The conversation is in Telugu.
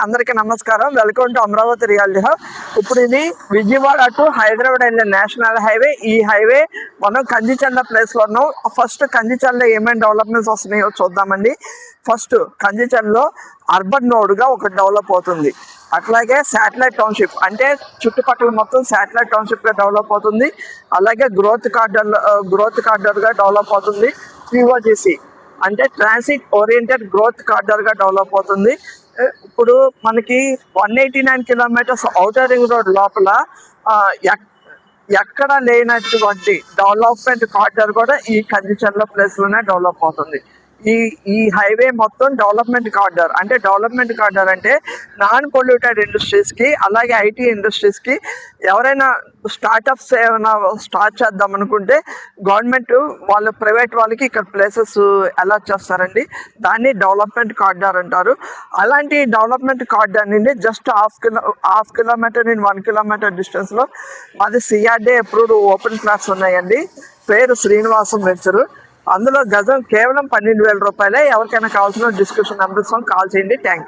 అందరికీ నమస్కారం. Welcome to Amaravati reality hub. ఇప్పుడు ఇది విజయవాడ టు హైదరాబాద్ వెళ్ళే నేషనల్ హైవే. ఈ హైవే మనం కంచిచర్ల ప్లేస్ లో ఉన్నాం. ఫస్ట్ కంచిచర్ల ఏమేమి డెవలప్మెంట్స్ వస్తున్నాయో చూద్దామండి. ఫస్ట్ కంచిచర్లలో అర్బన్ నోడ్ గా ఒకటి డెవలప్ అవుతుంది. అట్లాగే శాటిలైట్ టౌన్షిప్ అంటే చుట్టుపక్కల మొత్తం శాటిలైట్ టౌన్షిప్ గా డెవలప్ అవుతుంది. అలాగే గ్రోత్ కార్డర్ గా డెవలప్ అవుతుంది. పిఓజిసి అంటే ట్రాన్సిట్ ఓరియంటెడ్ గ్రోత్ కార్డర్ గా డెవలప్ అవుతుంది. ఇప్పుడు మనకి 189 కిలోమీటర్స్ ఔటర్ రింగ్ రోడ్ లోపల ఎక్కడ లేనటువంటి డెవలప్మెంట్ కార్డర్ కూడా ఈ కంచిచర్ల ప్లేస్ లోనే డెవలప్ అవుతుంది. ఈ హైవే మొత్తం డెవలప్మెంట్ కార్డర్ అంటే నాన్ పొల్యూటెడ్ ఇండస్ట్రీస్ కి, అలాగే ఐటీ ఇండస్ట్రీస్ కి ఎవరైనా స్టార్ట్అప్స్ ఏమైనా స్టార్ట్ చేద్దాం అనుకుంటే గవర్నమెంట్ వాళ్ళు ప్రైవేట్ వాళ్ళకి ఇక్కడ ప్లేసెస్ అలాట్ చేస్తారండి. దాన్ని డెవలప్మెంట్ కార్డర్ అంటారు. అలాంటి డెవలప్మెంట్ కార్డర్ నుండి జస్ట్ హాఫ్ కిలోమీటర్ నుండి 1 కిలోమీటర్ డిస్టెన్స్ లో మాది సిఆర్డే అప్రూవ్డ్ ఓపెన్ ప్లాట్స్ ఉన్నాయండి. పేరు శ్రీనివాసం వెంచరు. అందులో గజం కేవలం 12,000 రూపాయలే. ఎవరికైనా కావాల్సిన డిస్క్రిప్షన్ నెంబర్స్ కాల్ చేయండి. Thank you.